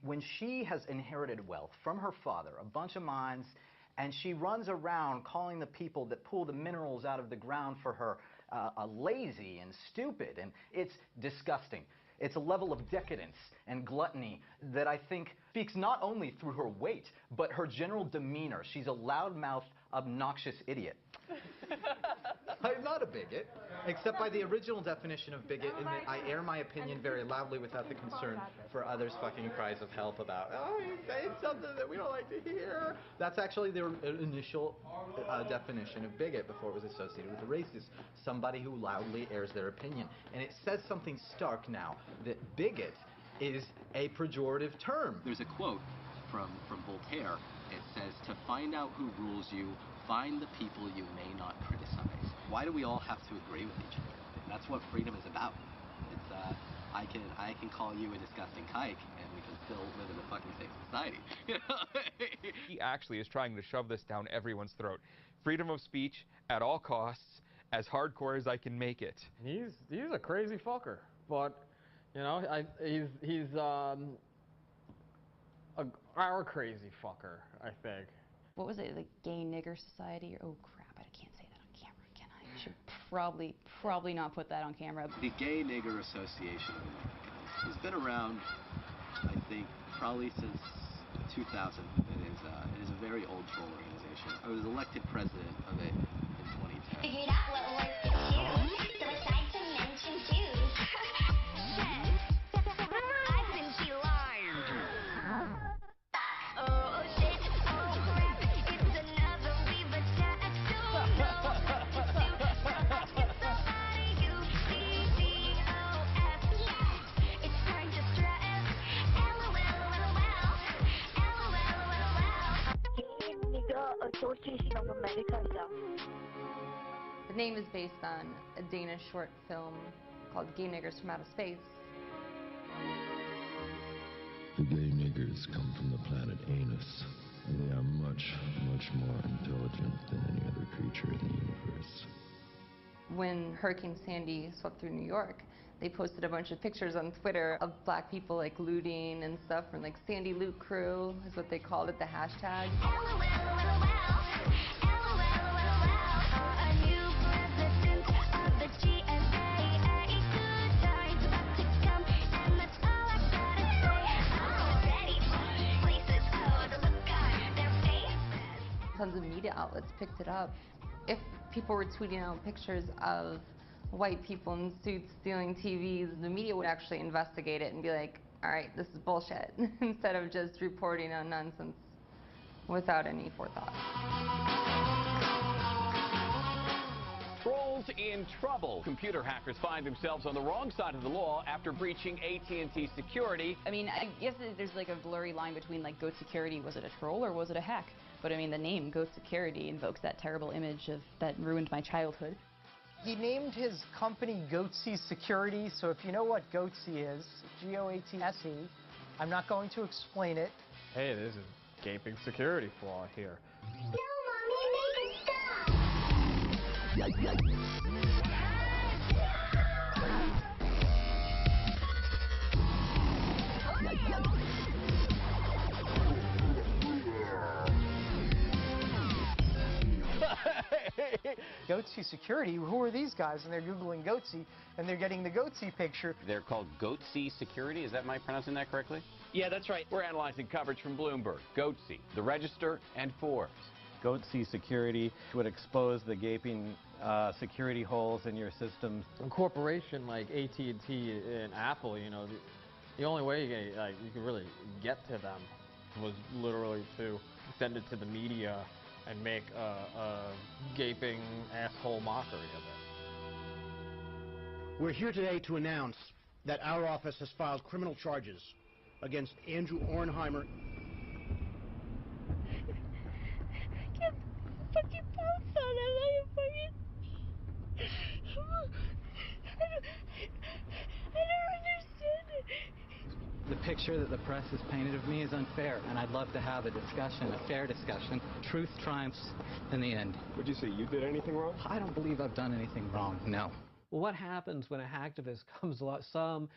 when she has inherited wealth from her father, a bunch of mines, and she runs around calling the people that pull the minerals out of the ground for her lazy and stupid, and it's disgusting. It's a level of decadence and gluttony that I think speaks not only through her weight, but her general demeanor. She's a loudmouthed, obnoxious idiot. I'm not a bigot, except by the original definition of bigot, in that I air my opinion very loudly without the concern for others' fucking cries of help about, oh, you're saying something that we don't like to hear. That's actually the initial definition of bigot before it was associated with a racist. Somebody who loudly airs their opinion. And it says something stark now, that bigot is a pejorative term. There's a quote from Voltaire. It says, to find out who rules you, find the people you may not criticize. Why do we all have to agree with each other? That's what freedom is about. It's, I can call you a disgusting kike, and we can still live in a fucking safe society. He actually is trying to shove this down everyone's throat. Freedom of speech at all costs, as hardcore as I can make it. He's a crazy fucker, but you know, he's our crazy fucker, I think. What was it, like Gay Nigger Society? Oh crap, I can't say that on camera, can I? I should probably not put that on camera. The Gay Nigger Association of America has been around, I think, probably since 2000. It is a very old troll organization. I was elected president of it in 2010. Figured out what works for you, so aside to mention Jews. I've been delighted. Oh shit, oh crap, it's another we've attacked. Don't know what to do, but it's somebody U-C-C-O-F. It's time to stress. Gay Nigger Association of America. The name is based on a Danish short film called Gay Niggers from Outer Space. The gay niggers come from the planet Anus, and they are much, much more intelligent than any other creature in the universe. When Hurricane Sandy swept through New York, they posted a bunch of pictures on Twitter of black people like looting and stuff from like Sandy Loot Crew is what they called it, the hashtag. Tons of media outlets picked it up. If people were tweeting out pictures of white people in suits stealing TVs, the media would actually investigate it and be like, all right, this is bullshit, instead of just reporting on nonsense without any forethought. Trolls in trouble. Computer hackers find themselves on the wrong side of the law after breaching AT&T security. I mean, I guess there's like a blurry line between like Goat Security, was it a troll or was it a hack? But I mean, the name Goat Security invokes that terrible image that ruined my childhood. He named his company Goatsy Security, so if you know what Goatsy is, G-O-A-T-S-E, I'm not going to explain it. Hey, there's a gaping security flaw here. No, Mommy, make it stop! Goatsy Security, who are these guys? And they're Googling Goatsy, and they're getting the Goatsy picture. They're called Goatsy Security. Is that, am I pronouncing that correctly? Yeah, that's right. We're analyzing coverage from Bloomberg, Goatsy, The Register, and Forbes. Goatsy Security would expose the gaping security holes in your systems. A corporation like AT&T and Apple, you know, the only way you could really get to them was literally to send it to the media and make a gaping asshole mockery of it. We're here today to announce that our office has filed criminal charges against Andrew Ornheimer. Put your pants on, I don't understand it. The picture that the press has painted of me is unfair, and I'd love to have a discussion, a fair discussion. Truth triumphs in the end. Would you say you did anything wrong? I don't believe I've done anything wrong, no. Well, what happens when a hacktivist comes along, some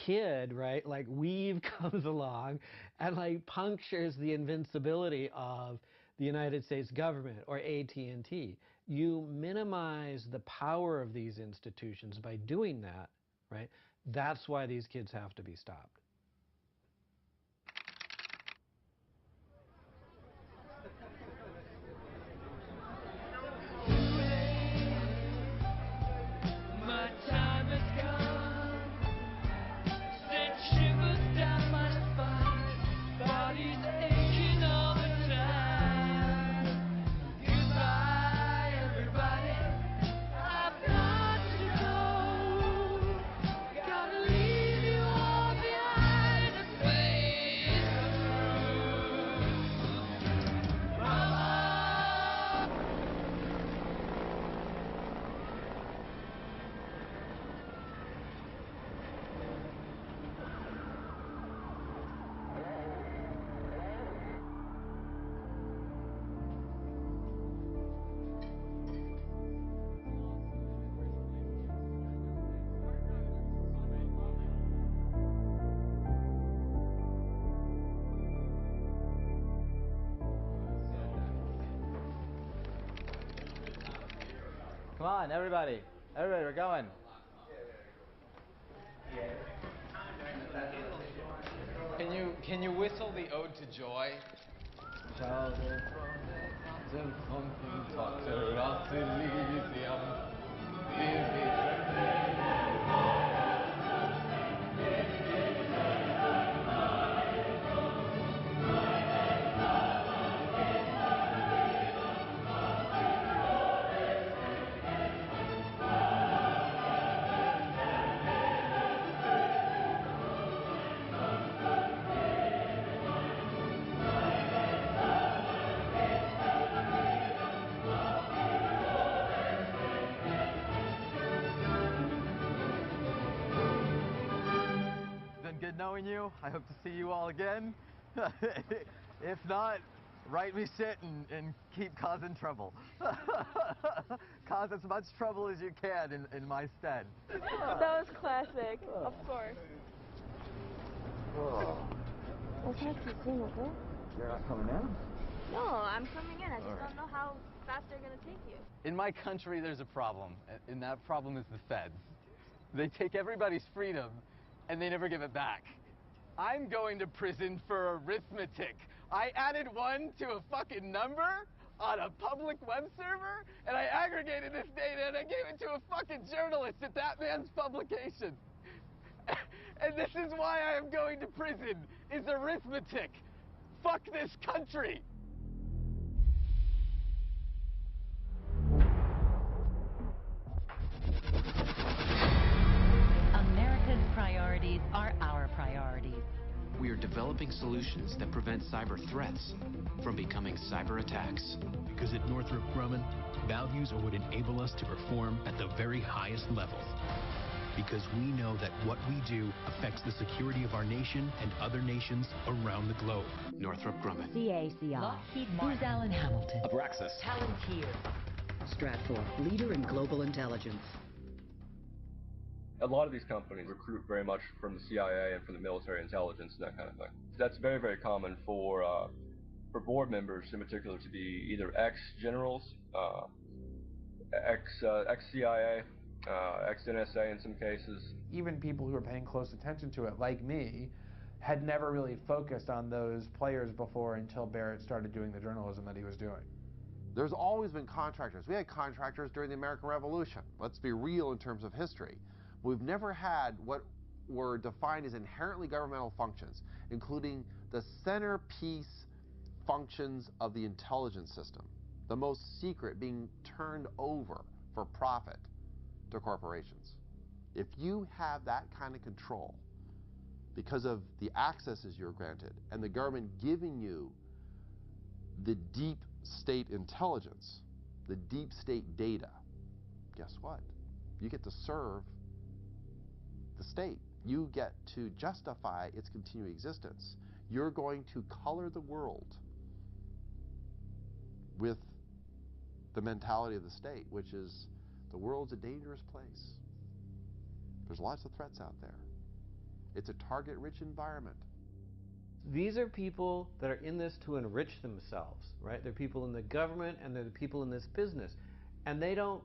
kid, right, like Weave comes along and like punctures the invincibility of the United States government or AT&T. You minimize the power of these institutions by doing that, right? That's why these kids have to be stopped. My time has come. Sent shivers down my spine. Body's aching all the time. Goodbye, everybody. I've got to go. Gotta leave you all behind to face through. Mama. Come on, everybody. Everybody, we're going. Can you whistle the Ode to Joy? Shouted from the mountain, something taught us Elysium. Been good knowing you. I hope to see you all again. If not, write me shit and keep causing trouble. Cause as much trouble as you can in my stead. That was classic, of course. What's that you seen with it? You're not coming in? No, I'm coming in. I just don't know how fast they're gonna take you. In my country, there's a problem, and that problem is the feds. They take everybody's freedom, and they never give it back. I'm going to prison for arithmetic. I added 1 to a fucking number on a public web server, and I aggregated this data, and I gave it to a fucking journalist at that man's publication. And this is why I am going to prison, is arithmetic. Fuck this country. America's priorities are our priorities. We are developing solutions that prevent cyber threats from becoming cyber attacks. Because at Northrop Grumman, values are what enable us to perform at the very highest levels. Because we know that what we do affects the security of our nation and other nations around the globe. Northrop Grumman. CACI. Lockheed Booz Allen Hamilton. Abraxas. Palantir. Stratfor, leader in global intelligence. A lot of these companies recruit very much from the CIA and from the military intelligence and that kind of thing. That's very, very common for board members in particular to be either ex-generals, ex-CIA, ex-NSA in some cases. Even people who are paying close attention to it, like me, had never really focused on those players before until Barrett started doing the journalism that he was doing. There's always been contractors. We had contractors during the American Revolution. Let's be real in terms of history. We've never had what were defined as inherently governmental functions, including the centerpiece functions of the intelligence system, the most secret being turned over for profit to corporations. If you have that kind of control because of the accesses you're granted and the government giving you the deep state intelligence, the deep state data, guess what? You get to serve the state. You get to justify its continuing existence. You're going to color the world with the mentality of the state, which is the world's a dangerous place. There's lots of threats out there. It's a target-rich environment. These are people that are in this to enrich themselves, right? They're people in the government and they're the people in this business. And they don't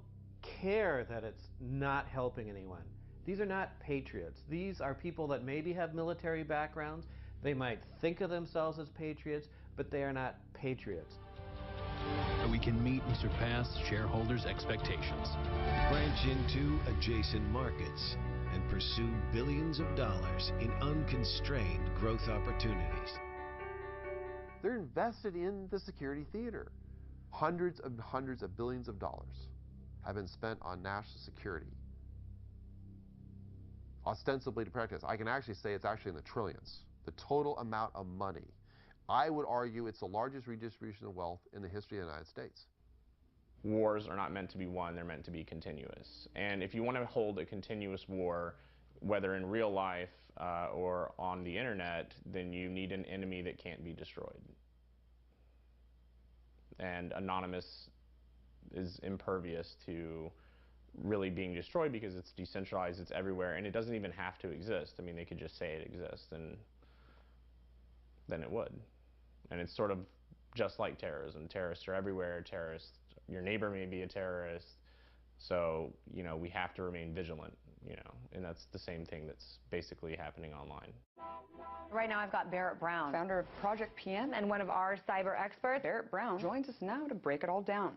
care that it's not helping anyone. These are not patriots. These are people that maybe have military backgrounds. They might think of themselves as patriots, but they are not patriots. We can meet and surpass shareholders' expectations. Branch into adjacent markets and pursue billions of dollars in unconstrained growth opportunities. They're invested in the security theater. Hundreds of billions of dollars have been spent on national security, ostensibly to protect us. I can actually say it's actually in the trillions. The total amount of money. I would argue it's the largest redistribution of wealth in the history of the United States. Wars are not meant to be won, they're meant to be continuous. And if you want to hold a continuous war, whether in real life or on the internet, then you need an enemy that can't be destroyed. And Anonymous is impervious to really being destroyed because it's decentralized, it's everywhere, and it doesn't even have to exist. I mean, they could just say it exists, and then it would. And it's sort of just like terrorism. Terrorists are everywhere. Terrorists, your neighbor may be a terrorist. So, you know, we have to remain vigilant, you know, and that's the same thing that's basically happening online. Right now I've got Barrett Brown, founder of Project PM and one of our cyber experts. Barrett Brown joins us now to break it all down.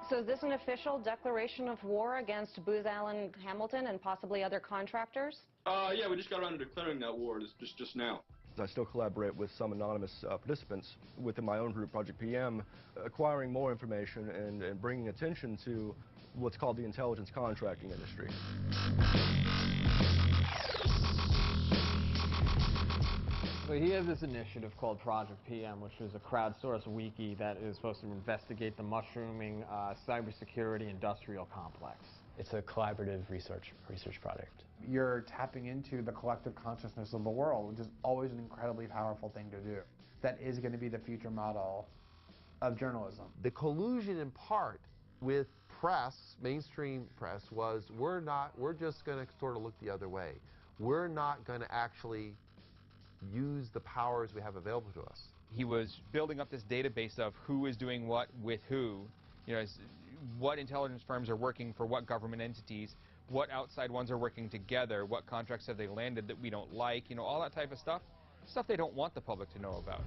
So is this an official declaration of war against Booz Allen Hamilton and possibly other contractors? Yeah, we just got around to declaring that war just now. I still collaborate with some anonymous participants within my own group, Project PM, acquiring more information and bringing attention to what's called the intelligence contracting industry. So he has this initiative called Project PM, which is a crowdsourced wiki that is supposed to investigate the mushrooming cybersecurity industrial complex. It's a collaborative research project. You're tapping into the collective consciousness of the world, which is always an incredibly powerful thing to do. That is going to be the future model of journalism. The collusion in part with press, mainstream press, was we're just going to sort of look the other way. We're not going to actually use the powers we have available to us. He was building up this database of who is doing what with who, you know, what intelligence firms are working for what government entities, what outside ones are working together, what contracts have they landed that we don't like, you know, all that type of stuff they don't want the public to know about.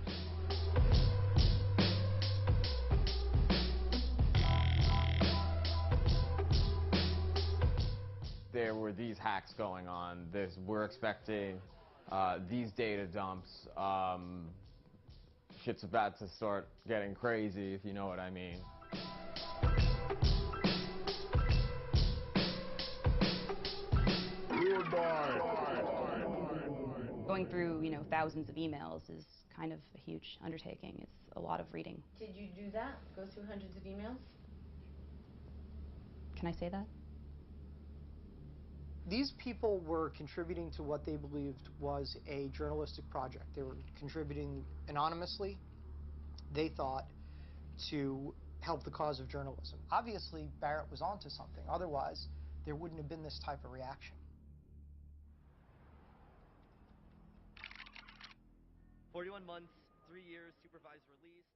There were these hacks going on. We're expecting these data dumps. Shit's about to start getting crazy, if you know what I mean. Going through, you know, thousands of emails is kind of a huge undertaking. It's a lot of reading. Did you do that? Go through hundreds of emails? Can I say that? These people were contributing to what they believed was a journalistic project. They were contributing anonymously, they thought, to help the cause of journalism. Obviously, Barrett was onto something. Otherwise, there wouldn't have been this type of reaction. 41 months, 3 years, supervised release.